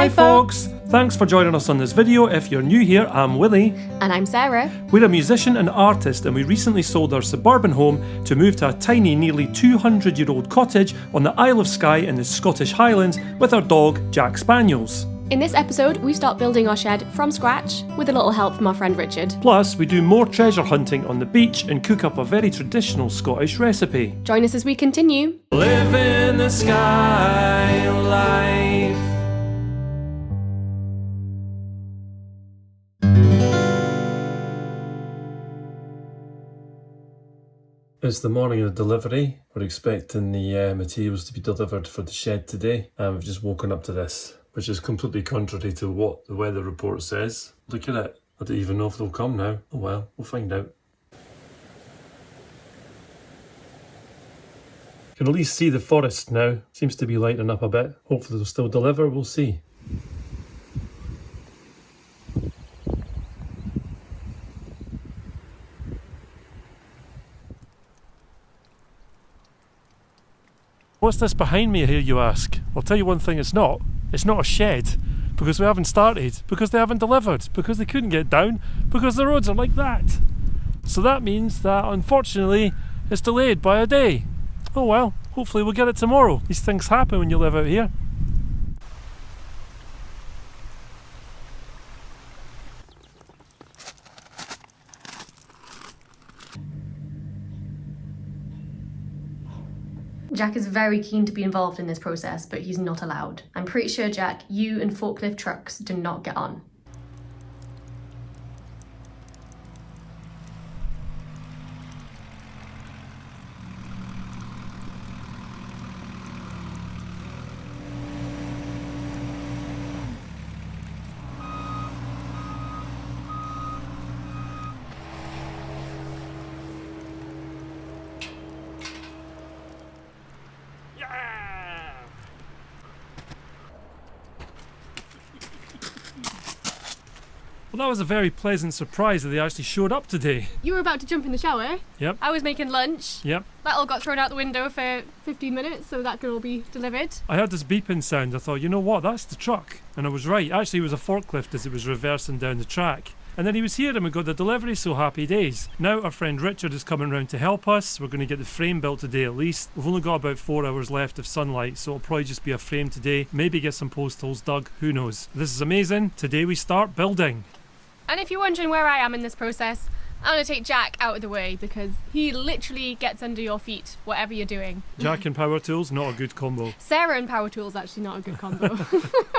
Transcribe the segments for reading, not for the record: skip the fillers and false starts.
Hi folks! Thanks for joining us on this video. If you're new here, I'm Willie. And I'm Sarah. We're a musician and artist, and we recently sold our suburban home to move to a tiny, nearly 200-year-old cottage on the Isle of Skye in the Scottish Highlands with our dog, Jack Spaniels. In this episode, we start building our shed from scratch with a little help from our friend Richard. Plus, we do more treasure hunting on the beach and cook up a very traditional Scottish recipe. Join us as we continue. Living the Skye Life. It's the morning of the delivery. We're expecting the materials to be delivered for the shed today, and we've just woken up to this, which is completely contrary to what the weather report says. Look at it. I don't even know if they'll come now. Oh well, we'll find out. You can at least see the forest now. Seems to be lightening up a bit. Hopefully they'll still deliver, we'll see. What's this behind me here, you ask? I'll tell you one thing, it's not. It's not a shed, because we haven't started, because they haven't delivered, because they couldn't get down, because the roads are like that. So that means that, unfortunately, it's delayed by a day. Oh well, hopefully we'll get it tomorrow. These things happen when you live out here. Jack is very keen to be involved in this process, but he's not allowed. I'm pretty sure, Jack, you and forklift trucks do not get on. Well, that was a very pleasant surprise that they actually showed up today. You were about to jump in the shower. Yep. I was making lunch. Yep. That all got thrown out the window for 15 minutes, so that could all be delivered. I heard this beeping sound. I thought, you know what, that's the truck. And I was right. Actually, it was a forklift as it was reversing down the track. And then he was here and we got the delivery, so happy days. Now our friend Richard is coming round to help us. We're going to get the frame built today at least. We've only got about 4 hours left of sunlight, so it'll probably just be a frame today. Maybe get some post holes dug, who knows. This is amazing. Today we start building. And if you're wondering where I am in this process, I'm going to take Jack out of the way because he literally gets under your feet, whatever you're doing. Jack and power tools, not a good combo. Sarah and power tools, actually not a good combo,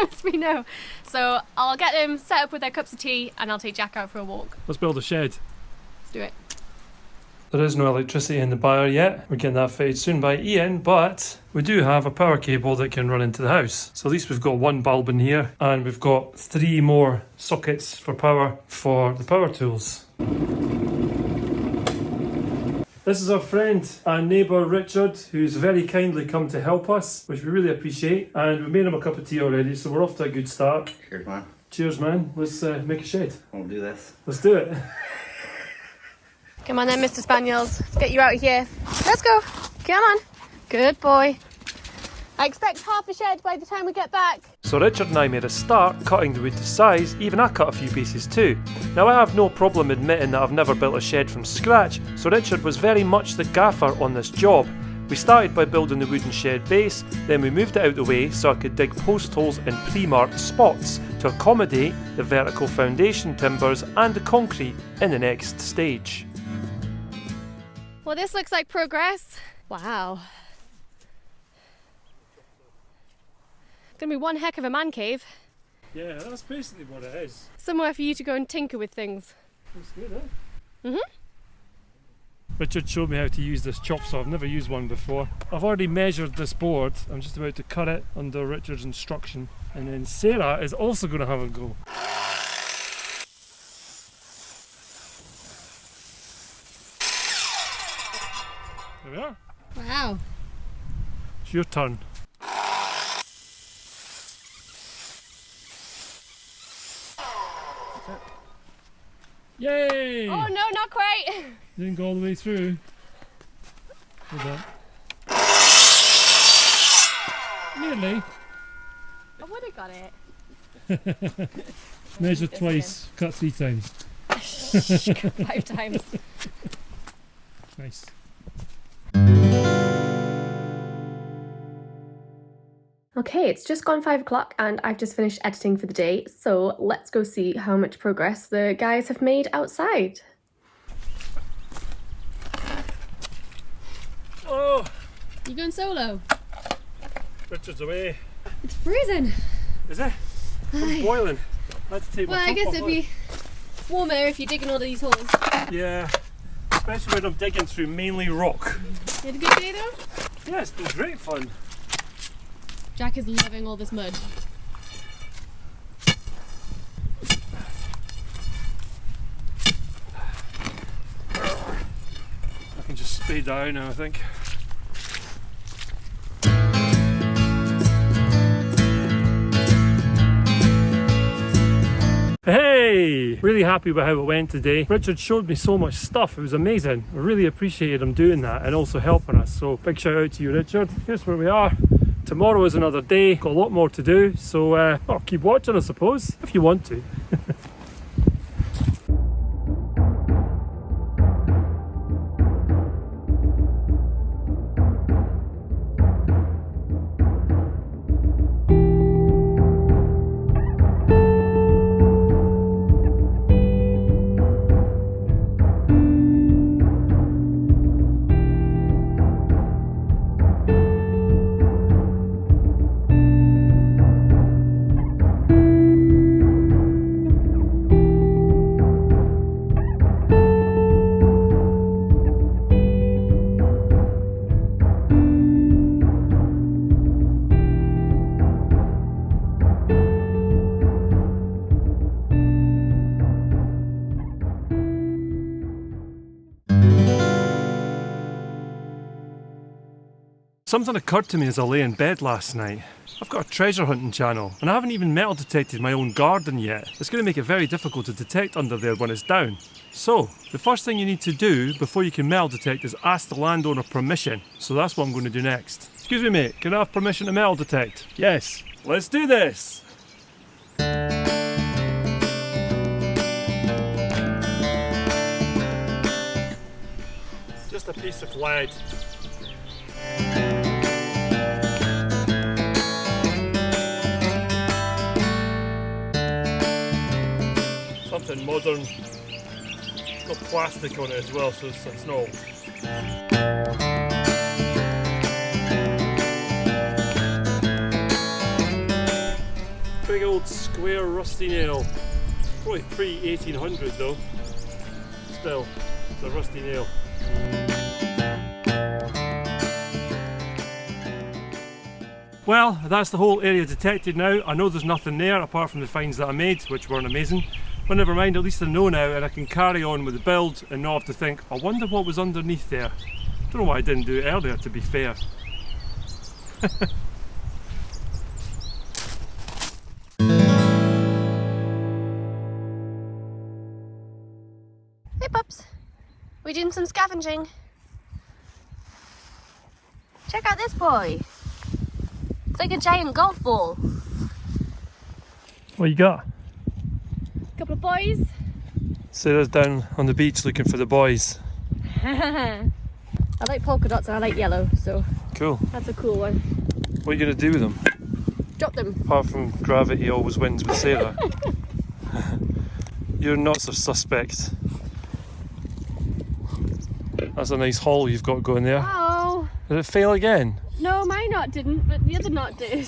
as we know. So I'll get them set up with their cups of tea and I'll take Jack out for a walk. Let's build a shed. Let's do it. There is no electricity in the byre yet. We're getting that fitted soon by Ian, but we do have a power cable that can run into the house. So at least we've got one bulb in here and we've got 3 more sockets for power for the power tools. This is our friend and neighbour Richard, who's very kindly come to help us, which we really appreciate. And we made him a cup of tea already, so we're off to a good start. Cheers, man. Cheers, man. Let's make a shed. We'll do this. Let's do it. Come on then, Mr. Spaniels. Let's get you out of here. Let's go. Come on. Good boy. I expect half a shed by the time we get back. So Richard and I made a start cutting the wood to size. Even I cut a few pieces too. Now I have no problem admitting that I've never built a shed from scratch, so Richard was very much the gaffer on this job. We started by building the wooden shed base, then we moved it out the way so I could dig post holes in pre-marked spots to accommodate the vertical foundation timbers and the concrete in the next stage. Well, this looks like progress. Wow. Gonna be one heck of a man cave. Yeah, that's basically what it is. Somewhere for you to go and tinker with things. That's good, eh? Mhm. Richard showed me how to use this chop saw. I've never used one before. I've already measured this board. I'm just about to cut it under Richard's instruction. And then Sarah is also going to have a go. There we are. Wow. It's your turn. Yay! Oh no, not quite. Didn't go all the way through. Hold on. Nearly. I would have got it. Measure twice, cut 3 times. 5 times. Nice. Okay, it's just gone 5 o'clock and I've just finished editing for the day, so let's go see how much progress the guys have made outside. Oh! You going solo? Richard's away. It's freezing. Is it? I'm boiling. I had to take my Well, I top guess off, it'd look. be warmer if you're digging all of these holes. Yeah, especially when I'm digging through mainly rock. You had a good day though? Yeah, it's been great fun. Jack is loving all this mud. I can just spade that out now, I think. Hey! Really happy with how it went today. Richard showed me so much stuff, it was amazing. I really appreciated him doing that and also helping us. So big shout out to you, Richard. Here's where we are. Tomorrow is another day, got a lot more to do, so well, keep watching I suppose, if you want to. Something occurred to me as I lay in bed last night. I've got a treasure hunting channel and I haven't even metal detected my own garden yet. It's going to make it very difficult to detect under there when it's down. So, the first thing you need to do before you can metal detect is ask the landowner permission. So that's what I'm going to do next. Excuse me mate, can I have permission to metal detect? Yes. Let's do this! Just a piece of lead. Something modern. It's got plastic on it as well, so it's not. Big old square rusty nail. Probably pre-1800 though. Still, it's a rusty nail. Well, that's the whole area detected now. I know there's nothing there apart from the finds that I made, which weren't amazing. But never mind, at least I know now and I can carry on with the build and not have to think, I wonder what was underneath there. Don't know why I didn't do it earlier, to be fair. Hey pups, we're doing some scavenging. Check out this boy. It's like a giant golf ball. What you got? Couple of boys. Sarah's down on the beach looking for the boys. I like polka dots and I like yellow, so Cool. that's a cool one. What are you going to do with them? Drop them. Apart from gravity always wins with Sarah. You're not so suspect. That's a nice haul you've got going there. Oh, Did it fail again? no, my knot didn't, but the other knot did.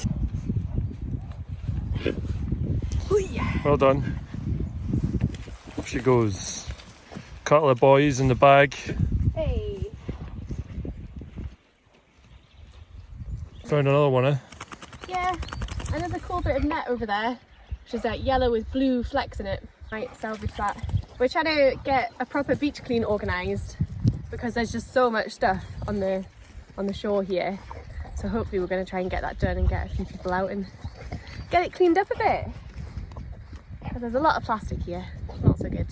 Well done. Off she goes. Couple of boys in the bag. Hey. Found another one, eh? Yeah, another cool bit of net over there, which is that yellow with blue flecks in it. Might salvage that. We're trying to get a proper beach clean organised because there's just so much stuff on the shore here. So hopefully we're going to try and get that done and get a few people out and get it cleaned up a bit. Because there's a lot of plastic here. It's not so good.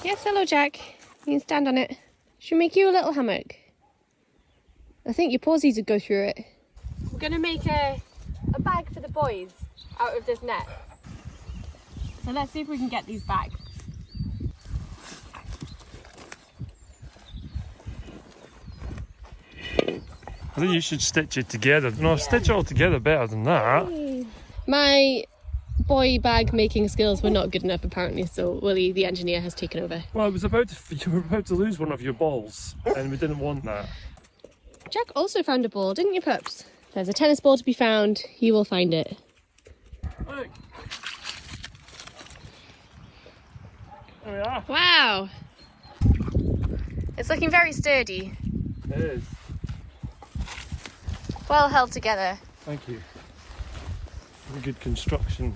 Yes, hello Jack. You can stand on it. Should we make you a little hammock? I think your posies would go through it. We're going to make a bag for the boys out of this net. So let's see if we can get these back. I think you should stitch it together. No, stitch it all together better than that. My boy bag making skills were not good enough apparently, so Willie, the engineer, has taken over. Well, you were about to lose one of your balls, and we didn't want that. Jack also found a ball, didn't you, pups? There's a tennis ball to be found. He will find it. Look. There we are. Wow! It's looking very sturdy. It is. Well held together. Thank you. Very good construction.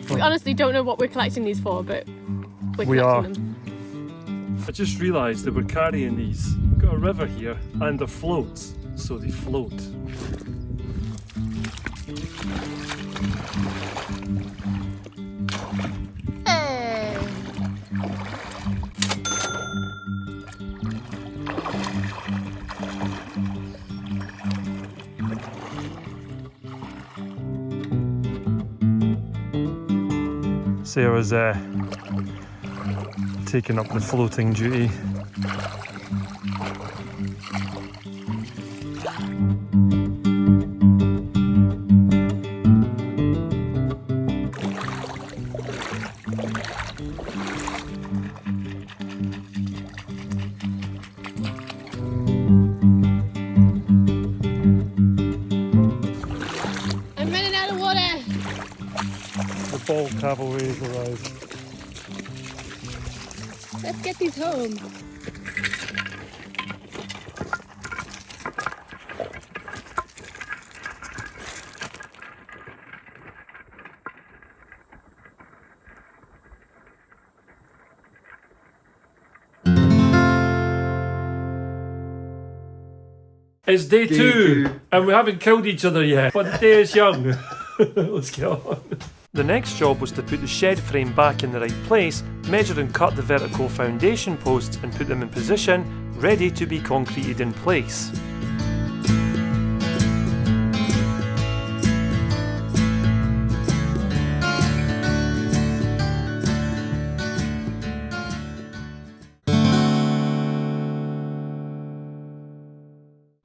We honestly don't know what we're collecting these for, but we're collecting them. I just realised that we're carrying these. We've got a river here and they're floats, so they float. Hey! Sarah's taking up the floating duty. I'm running out of water! The ball cavalry has arrived. Let's get these home. It's day two, and we haven't killed each other yet, but the day is young. Let's get on. The next job was to put the shed frame back in the right place, measure and cut the vertical foundation posts and put them in position, ready to be concreted in place.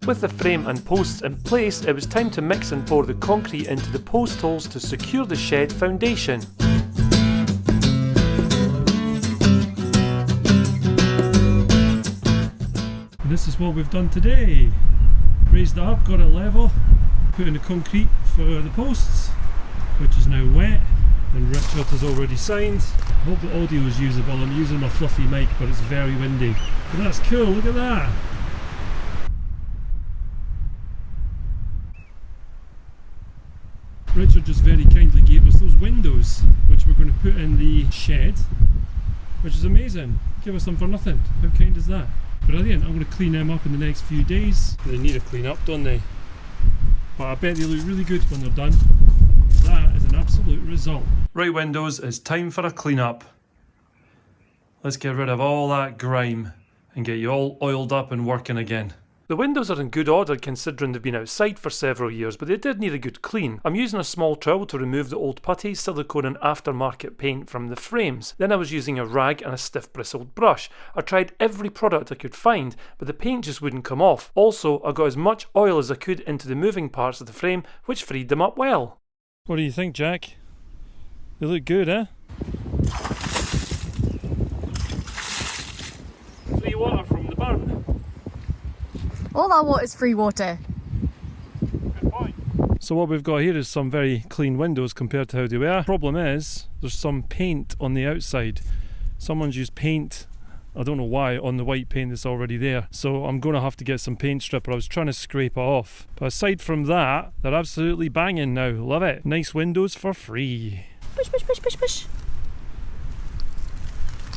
With the frame and posts in place, it was time to mix and pour the concrete into the post holes to secure the shed foundation. This is what we've done today. Raised it up, got it level, put in the concrete for the posts, which is now wet, and Richard has already signed. I hope the audio is usable. I'm using my fluffy mic, but it's very windy. But that's cool, look at that. Richard just very kindly gave us those windows, which we're going to put in the shed, which is amazing. Give us them for nothing. How kind is that? Brilliant. I'm going to clean them up in the next few days. They need a clean up, don't they? But I bet they look really good when they're done. That is an absolute result. Right, windows, it's time for a clean up. Let's get rid of all that grime and get you all oiled up and working again. The windows are in good order considering they've been outside for several years, but they did need a good clean. I'm using a small trowel to remove the old putty, silicone and aftermarket paint from the frames. Then I was using a rag and a stiff bristled brush. I tried every product I could find, but the paint just wouldn't come off. Also, I got as much oil as I could into the moving parts of the frame, which freed them up well. What do you think, Jack? They look good, eh? Free water from the burn. All that water is free water. Good point. So what we've got here is some very clean windows compared to how they were. Problem is, there's some paint on the outside. Someone's used paint, I don't know why, on the white paint that's already there. So I'm going to have to get some paint stripper. I was trying to scrape it off. But aside from that, they're absolutely banging now. Love it. Nice windows for free. Push, push, push, push, push.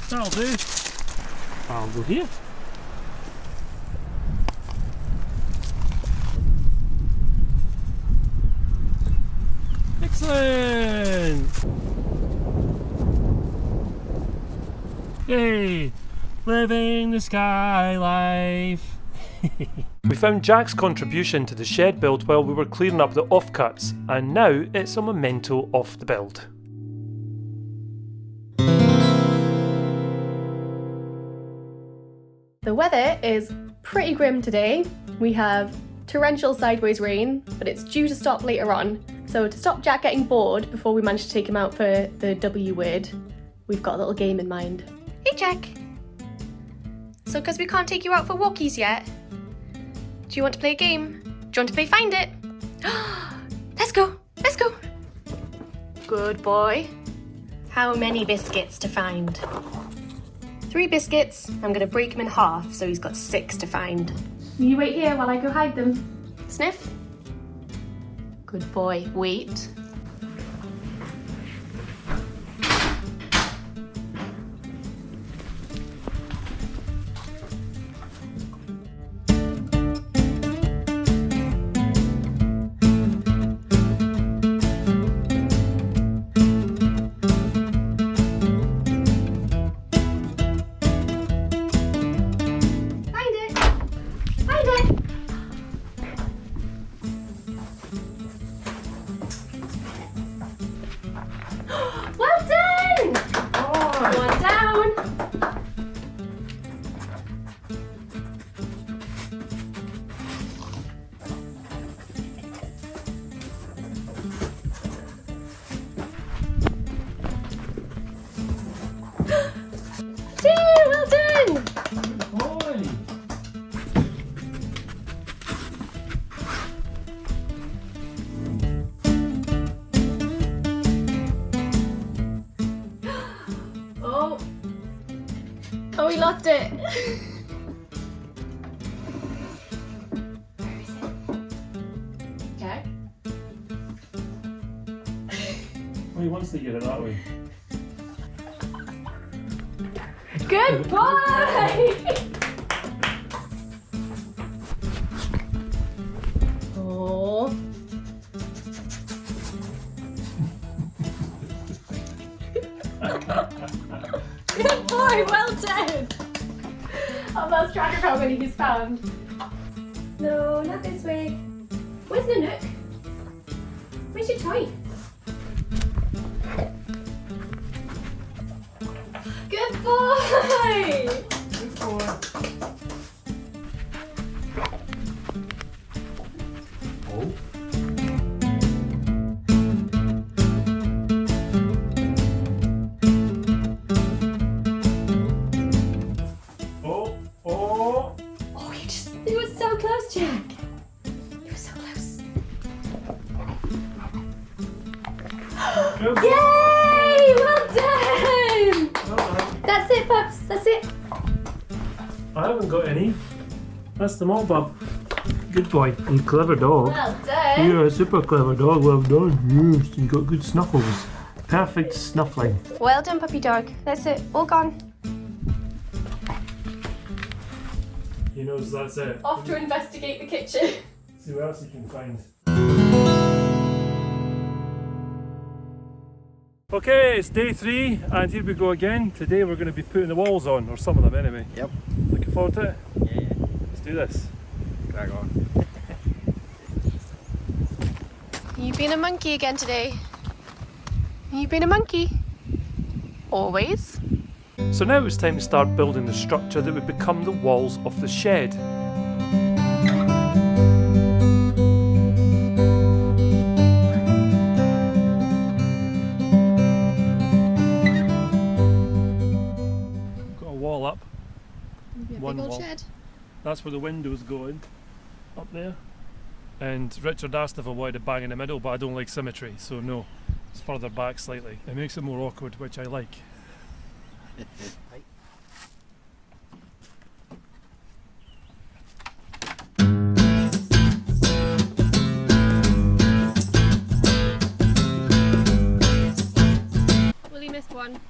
That'll do. I'll go here. Excellent! Yay! Living the Skye Life! We found Jack's contribution to the shed build while we were clearing up the offcuts, and now it's a memento of the build. The weather is pretty grim today. We have torrential sideways rain, but it's due to stop later on. So to stop Jack getting bored before we manage to take him out for the W word, we've got a little game in mind. Hey Jack! So because we can't take you out for walkies yet, do you want to play a game? Do you want to play Find It? Let's go! Let's go! Good boy. How many biscuits to find? 3 biscuits. I'm going to break him in half, so he's got 6 to find. You wait here while I go hide them. Sniff. Good boy. Wait. Well done! Boy! Oh. Oh, we lost it. Where is it? Jack? Oh, he wants to get it that way. Good boy! Oh. Good boy, well done! I've lost track of how many he's found. No, not this way. Where's the nook? Where's your toy? Good boy! Good boy. Oh. Oh, oh. Oh, you were so close, Jack. You were so close. Good boy. Yay! Well done! Well done. That's it, pups. That's it. I haven't got any. That's the mop up. Good boy. You clever dog. Well done. You're a super clever dog. Well done. Yes, you got good snuffles. Perfect snuffling. Well done, puppy dog. That's it. All gone. He knows that's it. Off to investigate the kitchen. See what else he can find. Okay, it's day 3 and here we go again. Today we're going to be putting the walls on, or some of them anyway. Yep. Looking forward to it? Yeah. Let's do this. Crack on. You've been a monkey again today. You've been a monkey. Always. So now it's time to start building the structure that would become the walls of the shed. Got a wall up. Maybe a One big old wall. shed. That's where the window's going, up there. And Richard asked if I wanted to bang in the middle, but I don't like symmetry, so no. It's further back slightly. It makes it more awkward, which I like. Willie missed one.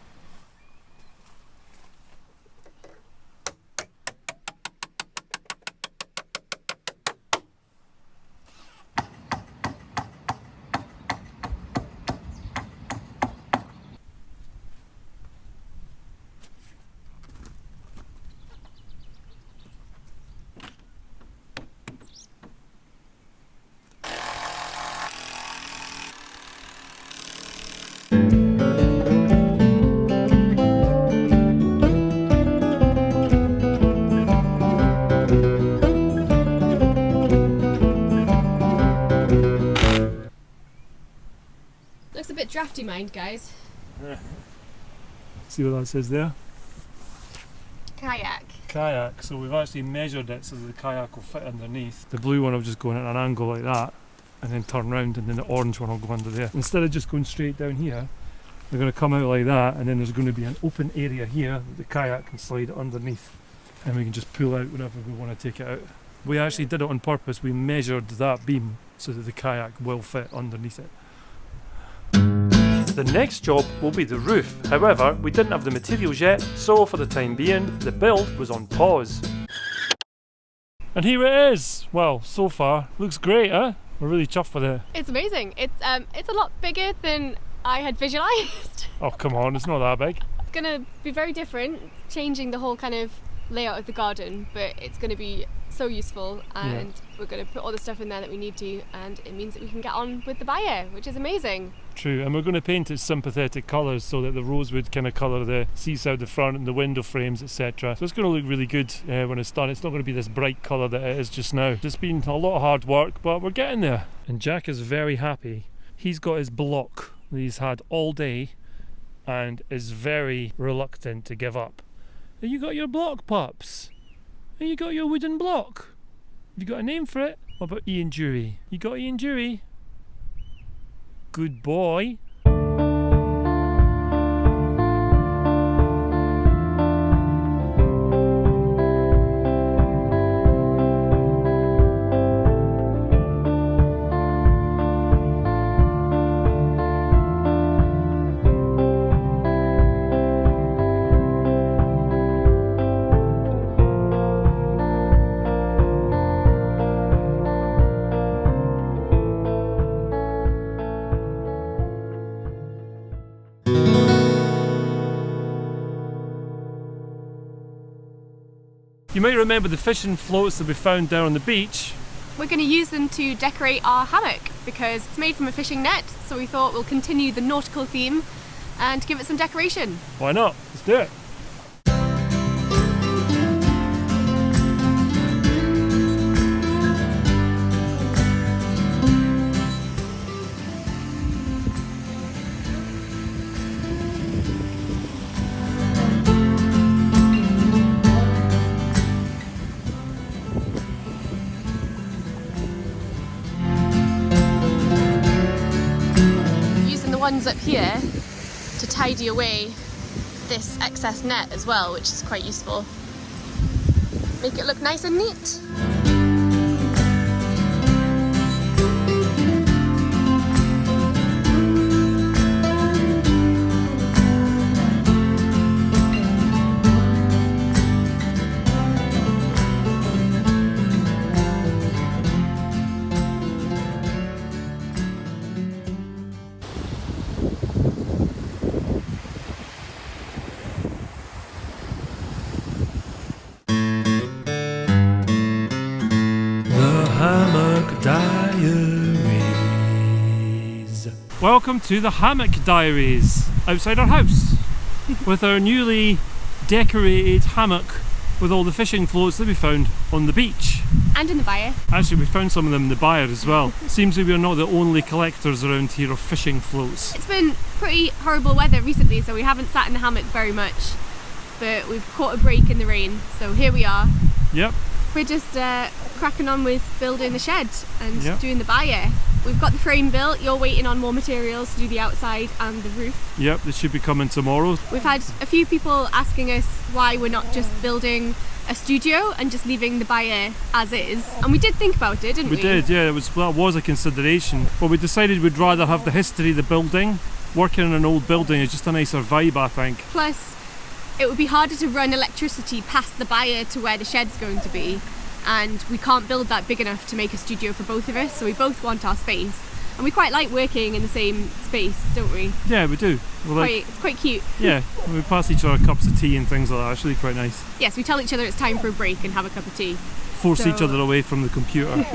Looks a bit drafty, mind, guys. Yeah. See what that says there? Kayak. Kayak. So we've actually measured it so that the kayak will fit underneath. The blue one will just go in at an angle like that and then turn round, and then the orange one will go under there. Instead of just going straight down here, they're going to come out like that, and then there's going to be an open area here that the kayak can slide underneath, and we can just pull out whenever we want to take it out. We actually did it on purpose. We measured that beam so that the kayak will fit underneath it. The next job will be the roof. However, we didn't have the materials yet, so for the time being, the build was on pause. And here it is! Well, so far, looks great, huh? We're really chuffed with it. It's amazing. It's a lot bigger than I had visualised. Oh, come on, it's not that big. It's going to be very different, changing the whole kind of layout of the garden, but it's going to be so useful, and we're going to put all the stuff in there that we need to, and it means that we can get on with the buyer, which is amazing. True, and we're going to paint it sympathetic colours so that the rosewood kind of colour the seats out the front and the window frames, etc. So it's going to look really good when it's done. It's not going to be this bright colour that it is just now. It's been a lot of hard work, but we're getting there. And Jack is very happy. He's got his block that he's had all day and is very reluctant to give up. Have you got your block, pups? Have you got your wooden block? Have you got a name for it? What about Ian Jury? You got Ian Jury? Good boy. You might remember the fishing floats that we found down on the beach. We're going to use them to decorate our hammock because it's made from a fishing net, so we thought we'll continue the nautical theme and give it some decoration. Why not? Let's do it. Ones up here to tidy away this excess net as well, which is quite useful. Make it look nice and neat. Welcome to the Hammock Diaries, outside our house, with our newly decorated hammock with all the fishing floats that we found on the beach. And in the byre. Actually, we found some of them in the byre as well. Seems that we're not the only collectors around here of fishing floats. It's been pretty horrible weather recently, so we haven't sat in the hammock very much, but we've caught a break in the rain, so here we are. Yep. We're just cracking on with building the shed and doing the byre. We've got the frame built, you're waiting on more materials to do the outside and the roof. Yep, this should be coming tomorrow. We've had a few people asking us why we're not just building a studio and just leaving the byre as is. And we did think about it, didn't we? We did, yeah, that was a consideration. But we decided we'd rather have the history of the building. Working in an old building is just a nicer vibe, I think. Plus, it would be harder to run electricity past the byre to where the shed's going to be. And we can't build that big enough to make a studio for both of us, so we both want our space. And we quite like working in the same space, don't we? Yeah, we do. It's quite cute. Yeah, we pass each other cups of tea and things like that. It's really quite nice. Yes, we tell each other it's time for a break and have a cup of tea. Force each other away from the computer.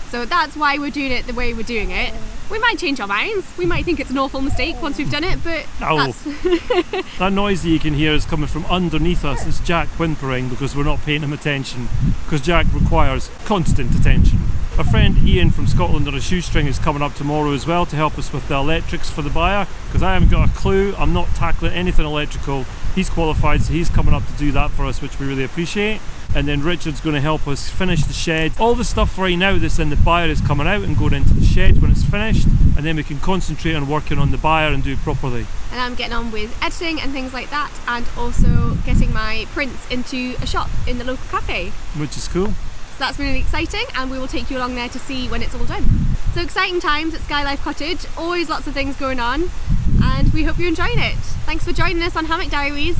So that's why we're doing it the way we're doing it. We might change our minds. We might think it's an awful mistake once we've done it, but that noise that you can hear is coming from underneath us. It's Jack whimpering because we're not paying him attention, because Jack requires constant attention. Our friend Ian from Scotland on a shoestring is coming up tomorrow as well to help us with the electrics for the buyer, because I haven't got a clue. I'm not tackling anything electrical. He's qualified, so he's coming up to do that for us, which we really appreciate. And then Richard's going to help us finish the shed. All the stuff right now that's in the buyer is coming out and going into the shed when it's finished, and then we can concentrate on working on the buyer and do it properly. And I'm getting on with editing and things like that, and also getting my prints into a shop in the local cafe. Which is cool. So that's really exciting, and we will take you along there to see when it's all done. So exciting times at Skye Life Cottage, always lots of things going on, and we hope you're enjoying it. Thanks for joining us on Hammock Diaries.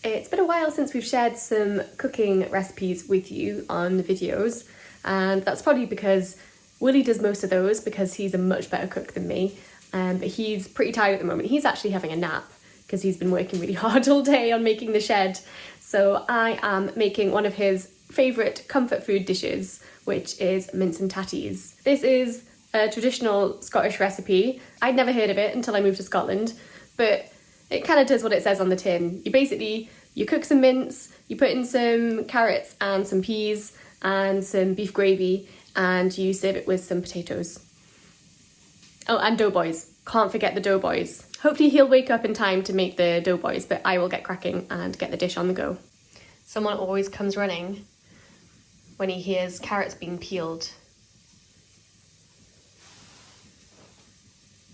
It's been a while since we've shared some cooking recipes with you on the videos, and that's probably because Willie does most of those because he's a much better cook than me. But he's pretty tired at the moment. He's actually having a nap because he's been working really hard all day on making the shed. So I am making one of his favourite comfort food dishes, which is Mince'n'Tatties. This is a traditional Scottish recipe. I'd never heard of it until I moved to Scotland, but it kind of does what it says on the tin. You cook some mince, you put in some carrots and some peas and some beef gravy, and you serve it with some potatoes. Oh, and doughboys. Can't forget the doughboys. Hopefully he'll wake up in time to make the doughboys, but I will get cracking and get the dish on the go. Someone always comes running when he hears carrots being peeled.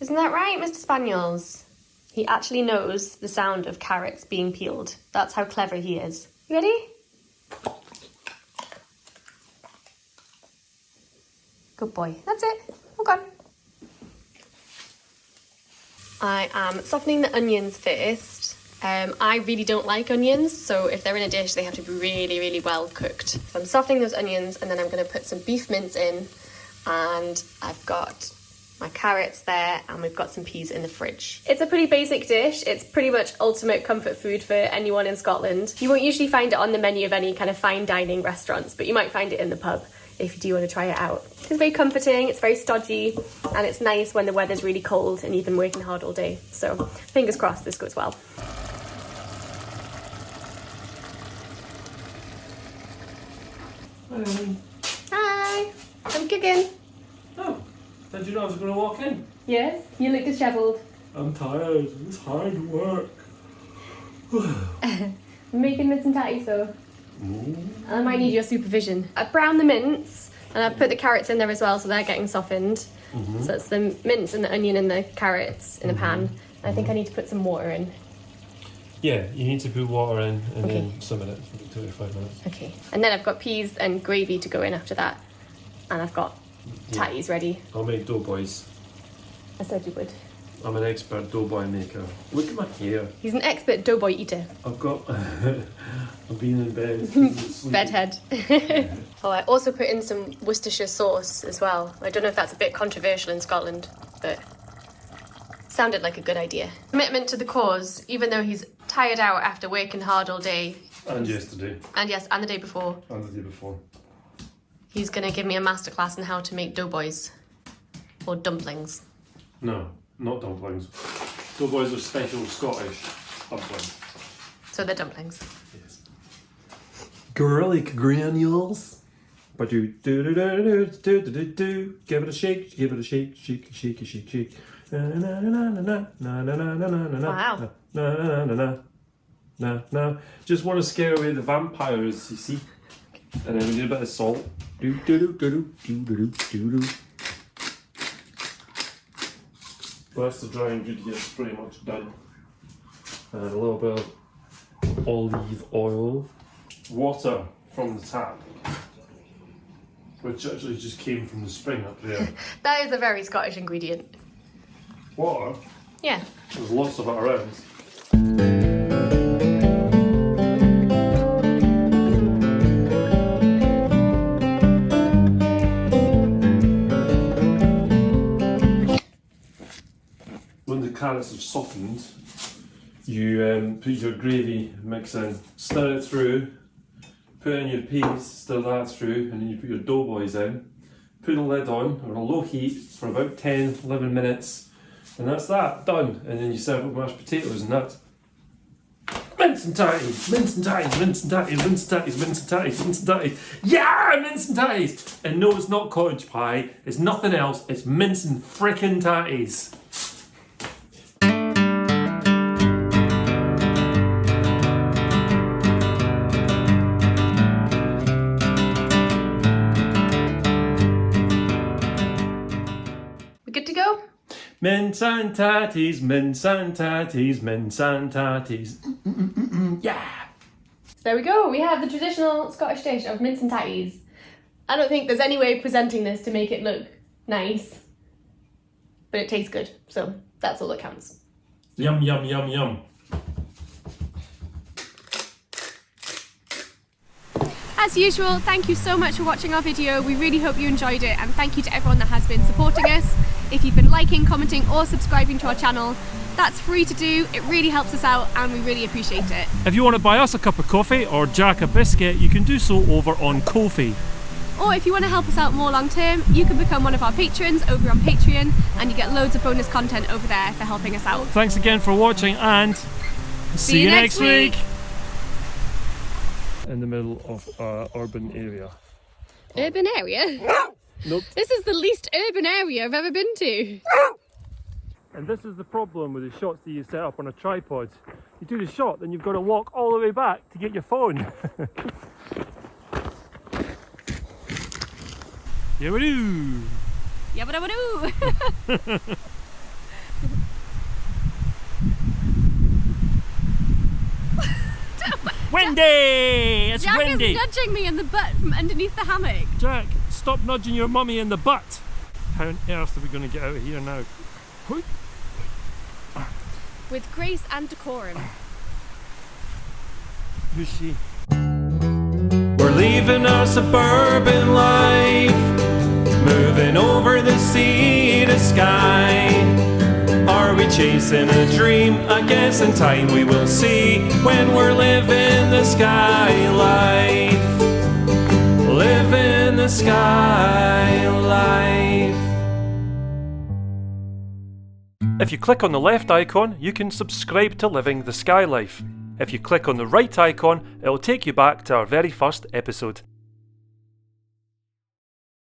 Isn't that right, Mr. Spaniels? He actually knows the sound of carrots being peeled. That's how clever he is. You ready? Good boy. That's it. Okay. I am softening the onions first. I really don't like onions, so if they're in a dish, they have to be really, really well cooked. So I'm softening those onions, and then I'm going to put some beef mince in, and I've got my carrots there, and we've got some peas in the fridge. It's a pretty basic dish. It's pretty much ultimate comfort food for anyone in Scotland. You won't usually find it on the menu of any kind of fine dining restaurants, but you might find it in the pub if you do want to try it out. It's very comforting, it's very stodgy, and it's nice when the weather's really cold and you've been working hard all day. So fingers crossed this goes well. Hi, I'm cooking. Oh, did you know I was going to walk in? Yes, you look dishevelled. I'm tired. It's hard work. I'm making Mince'n'Tatties though. I might need your supervision. I've browned the mince and I've put the carrots in there as well, so they're getting softened. So it's the mince and the onion and the carrots in a pan. And I think I need to put some water in. Yeah, you need to put water in and then simmer it for 25 minutes. Okay. And then I've got peas and gravy to go in after that. And I've got tatties ready. I'll make doughboys. I said you would. I'm an expert doughboy maker. Look at my hair. He's an expert doughboy eater. I've got... I've been in bed. Bedhead. Oh, I also put in some Worcestershire sauce as well. I don't know if that's a bit controversial in Scotland, but sounded like a good idea. Commitment to the cause, even though he's tired out after working hard all day. And yesterday. And yes, and the day before. And the day before. He's going to give me a masterclass on how to make doughboys. Or dumplings. No, not dumplings. Doughboys are special Scottish dumplings. So they're dumplings. Yes. Garlic granules. But you do. Give it a shake, give it a shake, shake, shake, shake, shake. Wow. No. Just want to scare away the vampires, you see. And then we need a bit of salt. Well, that's the dry ingredients pretty much done. And a little bit of olive oil. Water from the tap, which actually just came from the spring up there. That is a very Scottish ingredient. Water? Yeah. There's lots of it around. When the carrots have softened, you put your gravy mix in, stir it through, put in your peas, stir that through, and then you put your doughboys in, put the lid on a low heat for about 10-11 minutes, and that's that, done. And then you serve it with mashed potatoes, and that's Mince'n'Tatties, Mince'n'Tatties, Mince'n'Tatties, Mince'n'Tatties, Mince'n'Tatties, Mince'n'Tatties. Yeah, Mince'n'Tatties! And no, it's not cottage pie, it's nothing else, it's Mince'n'Tatties. We good to go? Mince'n'Tatties, Mince'n'Tatties, Mince'n'Tatties. Yeah! So there we go, we have the traditional Scottish dish of Mince'n'Tatties. I don't think there's any way of presenting this to make it look nice, but it tastes good, so that's all that counts. Yum, yum, yum, yum. As usual, thank you so much for watching our video. We really hope you enjoyed it, and thank you to everyone that has been supporting us. If you've been liking, commenting or subscribing to our channel, that's free to do. It really helps us out and we really appreciate it. If you want to buy us a cup of coffee or Jack a biscuit, you can do so over on Ko-fi. Or if you want to help us out more long term, you can become one of our patrons over on Patreon, and you get loads of bonus content over there for helping us out. Thanks again for watching, and see you next week! In the middle of our urban area. Urban area? Nope. This is the least urban area I've ever been to. And this is the problem with the shots that you set up on a tripod. You do the shot, then you've got to walk all the way back to get your phone. Yabba-doo! Yabba-dabba-doo! Windy! It's Jack windy! is nudging me in the butt from underneath the hammock. Jack, stop nudging your mummy in the butt! How on earth are we going to get out of here now? With grace and decorum. Who's she? We're leaving our suburban life, moving over the sea to Skye. Are we chasing a dream? I guess in time we will see, when we're living the Skye life. Living the Skye life. If you click on the left icon, you can subscribe to Living the Skye Life. If you click on the right icon, it'll take you back to our very first episode.